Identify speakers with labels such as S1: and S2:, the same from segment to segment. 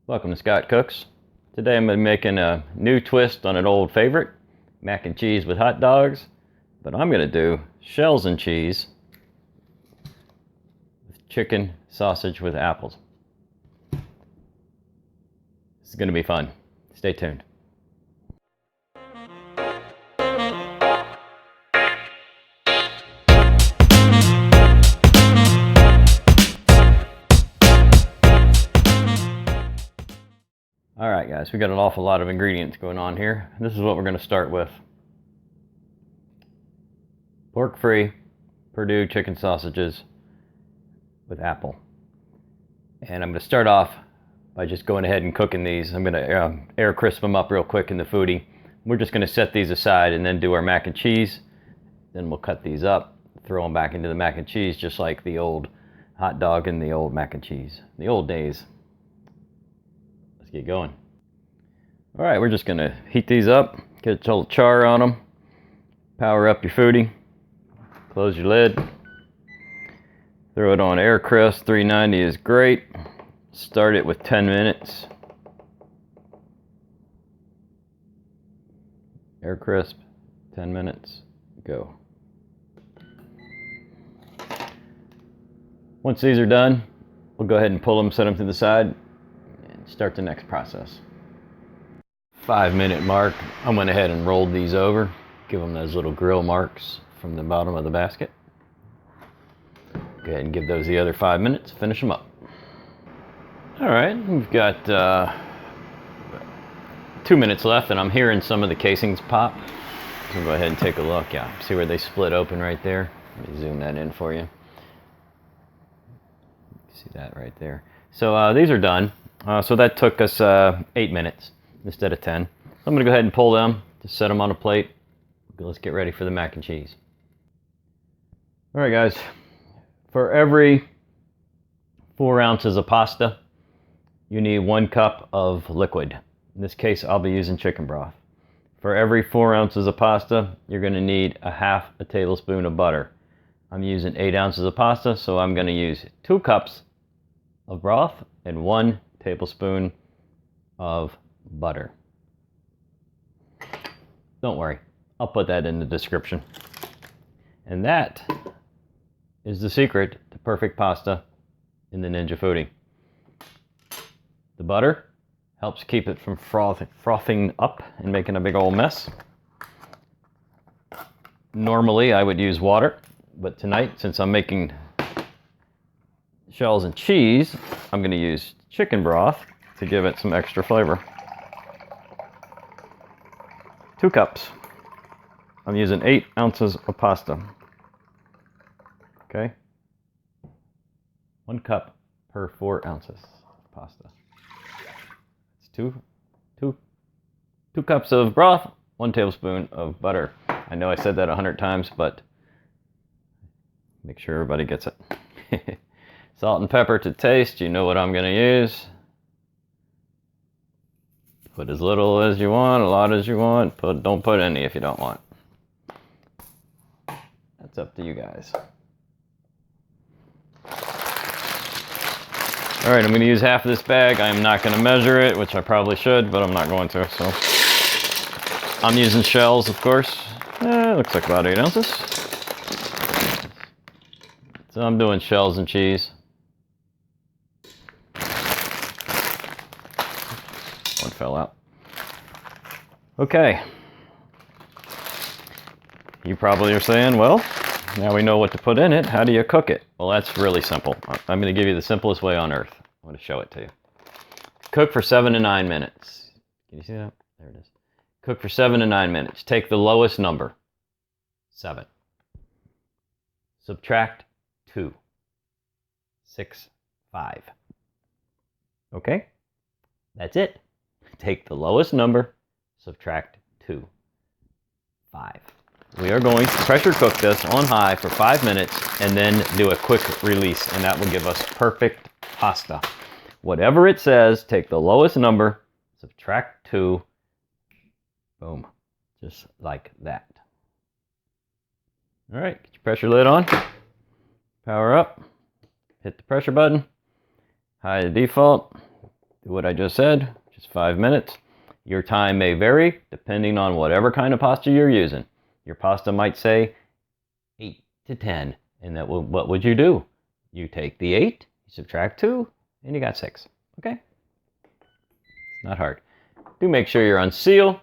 S1: Welcome to Scott Cooks. Today I'm making a new twist on an old favorite, mac and cheese with hot dogs, but I'm going to do shells and cheese with chicken sausage with apples. This is going to be fun. Stay tuned. Alright guys, we got an awful lot of ingredients going on here. This is what we're going to start with. Pork-free Perdue chicken sausages with apple. And I'm going to start off by just going ahead and cooking these. I'm going to air crisp them up real quick in the Foodi. We're just going to set these aside and then do our mac and cheese. Then we'll cut these up, throw them back into the mac and cheese just like the old hot dog and the old mac and cheese. The old days. Let's get going. Alright, we're just going to heat these up, get a little char on them, power up your Foodi, close your lid, throw it on air crisp. 390 is great. Start it with 10 minutes. Air crisp, 10 minutes, go. Once these are done, we'll go ahead and pull them, set them to the side, and start the next process. 5-minute mark, I went ahead and rolled these over, give them those little grill marks from the bottom of the basket. Go ahead and give those the other 5 minutes, finish them up. Alright, we've got 2 minutes left and I'm hearing some of the casings pop. So go ahead and take a look. Yeah, see where they split open right there? Let me zoom that in for you. See that right there. So these are done. So that took us 8 minutes instead of 10. So I'm going to go ahead and pull them, just set them on a plate. Let's get ready for the mac and cheese. Alright guys, for every 4 ounces of pasta, you need 1 cup of liquid. In this case, I'll be using chicken broth. For every 4 ounces of pasta, you're going to need a half a tablespoon of butter. I'm using 8 ounces of pasta, so I'm going to use 2 cups of broth and 1 tablespoon of butter. Don't worry, I'll put that in the description. And that is the secret to perfect pasta in the Ninja Foodi. The butter helps keep it from frothing up and making a big old mess. Normally I would use water, but tonight, since I'm making shells and cheese, I'm going to use chicken broth to give it some extra flavor. 2 cups. I'm using 8 ounces of pasta. Okay? 1 cup per 4 ounces of pasta. It's two cups of broth, 1 tablespoon of butter. I know I said that 100 times, but make sure everybody gets it. Salt and pepper to taste. You know what I'm going to use. Put as little as you want, a lot as you want. Don't put any if you don't want. That's up to you guys. Alright, I'm going to use half of this bag. I am not going to measure it, which I probably should, but I'm not going to. So I'm using shells, of course. Looks like about 8 ounces. So I'm doing shells and cheese. One fell out. Okay. You probably are saying, well, now we know what to put in it. How do you cook it? Well, that's really simple. I'm going to give you the simplest way on earth. I want to show it to you. Cook for 7 to 9 minutes. Can you see that? There it is. Cook for 7 to 9 minutes. Take the lowest number, 7. Subtract 2, 6, 5. Okay? That's it. Take the lowest number, subtract 2, 5. We are going to pressure cook this on high for 5 minutes and then do a quick release, and that will give us perfect pasta. Whatever it says, take the lowest number, subtract 2, boom, just like that. All right, get your pressure lid on, power up, hit the pressure button, high to default. do what I just said, just 5 minutes. Your time may vary depending on whatever kind of pasta you're using. Your pasta might say 8 to 10, and what would you do? You take the 8, you subtract 2, and you got 6. Okay? It's not hard. Do make sure you're on seal.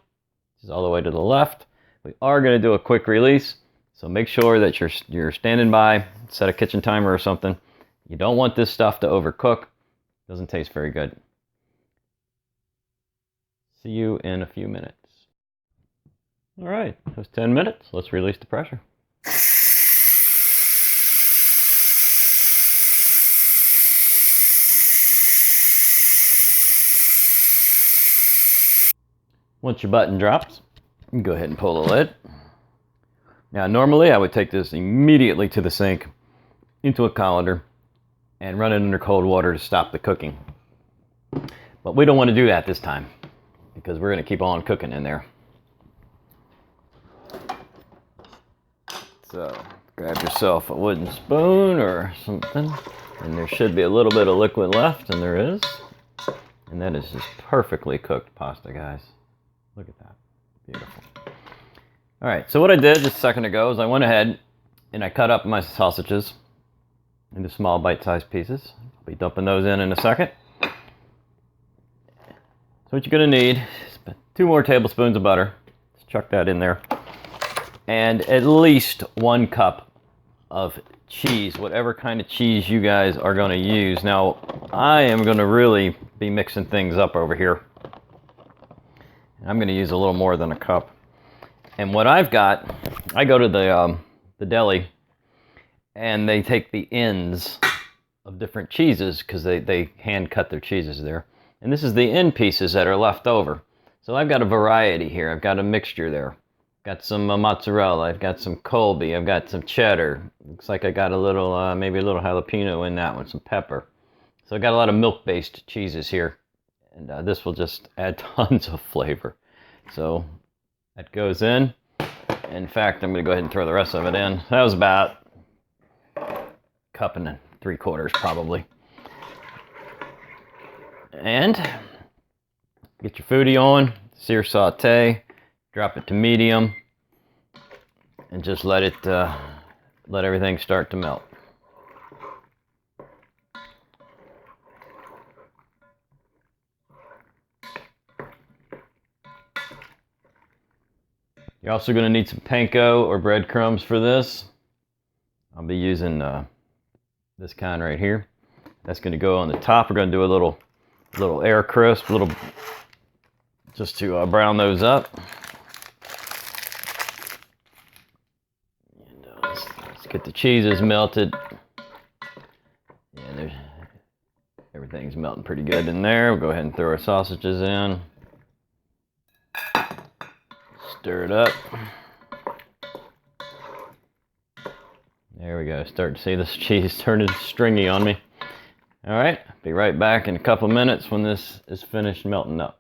S1: This is all the way to the left. We are going to do a quick release, so make sure that you're standing by. Set a kitchen timer or something. You don't want this stuff to overcook. It doesn't taste very good. See you in a few minutes. All right, that was 10 minutes. Let's release the pressure. Once your button drops, you can go ahead and pull the lid. Now, normally I would take this immediately to the sink, into a colander, and run it under cold water to stop the cooking. But we don't want to do that this time, because we're going to keep on cooking in there. So, grab yourself a wooden spoon or something, and there should be a little bit of liquid left, and there is. And that is just perfectly cooked pasta, guys. Look at that. Beautiful. All right, so what I did just a second ago is I went ahead and I cut up my sausages into small bite-sized pieces. I'll be dumping those in a second. So what you're going to need is 2 more tablespoons of butter. Just chuck that in there. And at least 1 cup of cheese, whatever kind of cheese you guys are going to use. Now, I am going to really be mixing things up over here. I'm going to use a little more than a cup. And what I've got, I go to the deli, and they take the ends of different cheeses because they hand cut their cheeses there. And this is the end pieces that are left over. So I've got a variety here. I've got a mixture there. Got some mozzarella. I've got some Colby. I've got some cheddar. Looks like I got a little, maybe a little jalapeno in that one, some pepper. So I got a lot of milk-based cheeses here. And this will just add tons of flavor. So that goes in. In fact, I'm going to go ahead and throw the rest of it in. That was about a cup and 3/4 probably. And get your Foodi on, sear saute, drop it to medium, and just let everything start to melt. You're also going to need some panko or breadcrumbs for this. I'll be using this kind right here. That's going to go on the top. We're going to do a little air crisp, just to brown those up. And, let's get the cheeses melted. Yeah, everything's melting pretty good in there. We'll go ahead and throw our sausages in. Stir it up. There we go. Start to see this cheese turning stringy on me. All right, be right back in a couple minutes when this is finished melting up.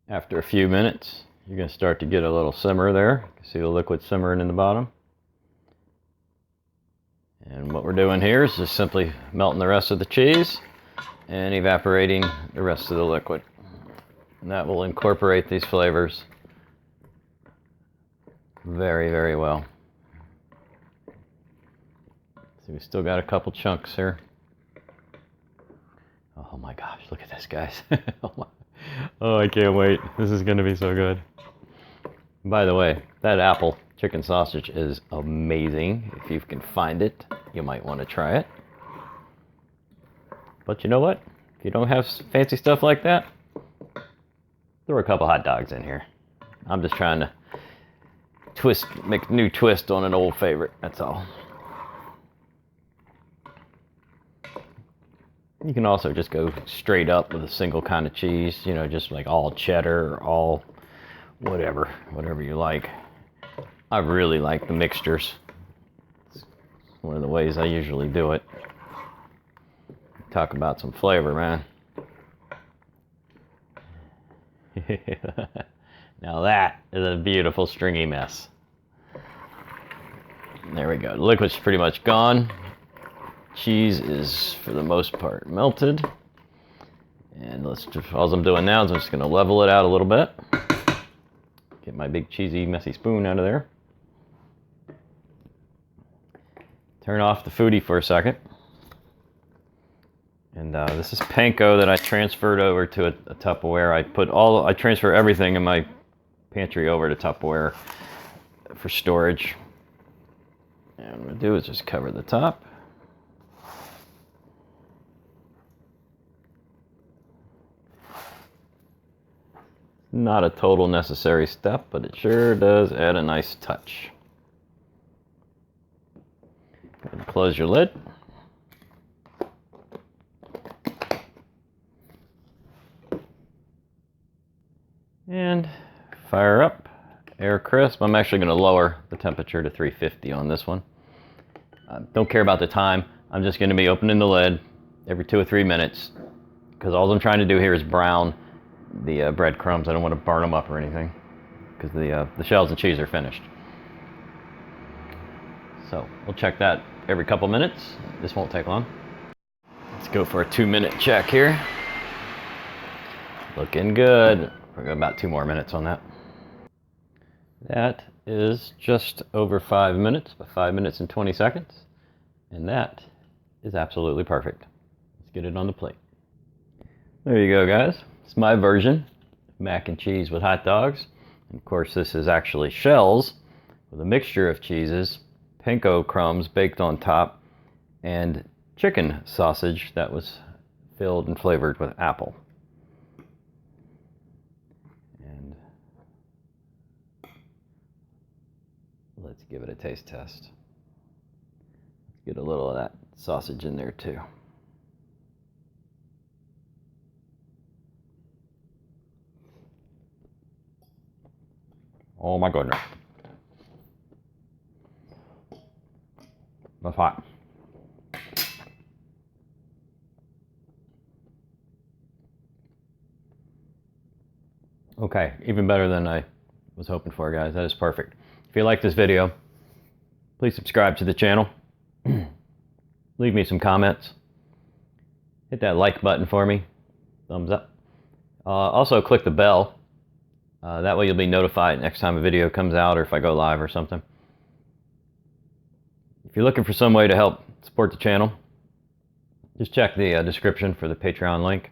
S1: After a few minutes, you're going to start to get a little simmer there. You can see the liquid simmering in the bottom. And what we're doing here is just simply melting the rest of the cheese and evaporating the rest of the liquid. And that will incorporate these flavors very, very well. See, we still got a couple chunks here. Oh my gosh, look at this, guys. Oh, I can't wait. This is going to be so good. By the way, that apple chicken sausage is amazing. If you can find it, you might want to try it. But you know what? If you don't have fancy stuff like that, throw a couple hot dogs in here. I'm just trying to make a new twist on an old favorite, that's all. You can also just go straight up with a single kind of cheese, you know, just like all cheddar or all whatever you like. I really like the mixtures. one of the ways I usually do it. Talk about some flavor, man. Now that is a beautiful stringy mess. There we go. The liquid's pretty much gone. Cheese is, for the most part, melted. And all I'm doing now is I'm just going to level it out a little bit. Get my big cheesy messy spoon out of there. Turn off the Foodi for a second. And this is panko that I transferred over to a Tupperware. I transfer everything in my pantry over to Tupperware for storage. And what I'm going to do is just cover the top. Not a total necessary step, but it sure does add a nice touch. Go ahead and close your lid. And fire up, air crisp. I'm actually going to lower the temperature to 350 on this one. Don't care about the time. I'm just going to be opening the lid every 2 or 3 minutes because all I'm trying to do here is brown the breadcrumbs. I don't want to burn them up or anything because the shells and cheese are finished. So we'll check that every couple minutes. This won't take long. Let's go for a 2-minute check here. Looking good. We'll go about 2 more minutes on that. That is just over 5 minutes, about 5 minutes and 20 seconds. And that is absolutely perfect. Let's get it on the plate. There you go, guys. It's my version of mac and cheese with hot dogs. And of course, this is actually shells with a mixture of cheeses, panko crumbs baked on top, and chicken sausage that was filled and flavored with apple. And let's give it a taste test. Let's get a little of that sausage in there too. Oh my goodness. That's hot. Okay, even better than I was hoping for, guys. That is perfect. If you like this video, please subscribe to the channel. Leave me some comments. Hit that like button for me. Thumbs up. Also, click the bell. That way you'll be notified next time a video comes out or if I go live or something. If you're looking for some way to help support the channel, just check the description for the Patreon link.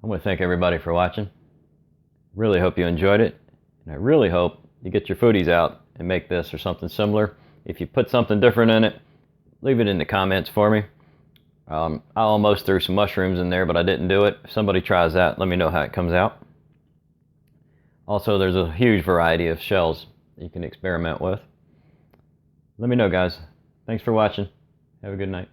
S1: I want to thank everybody for watching. Really hope you enjoyed it. And I really hope you get your foodies out and make this or something similar. If you put something different in it, leave it in the comments for me. I almost threw some mushrooms in there, but I didn't do it. If somebody tries that, let me know how it comes out. Also, there's a huge variety of shells you can experiment with. Let me know, guys. Thanks for watching. Have a good night.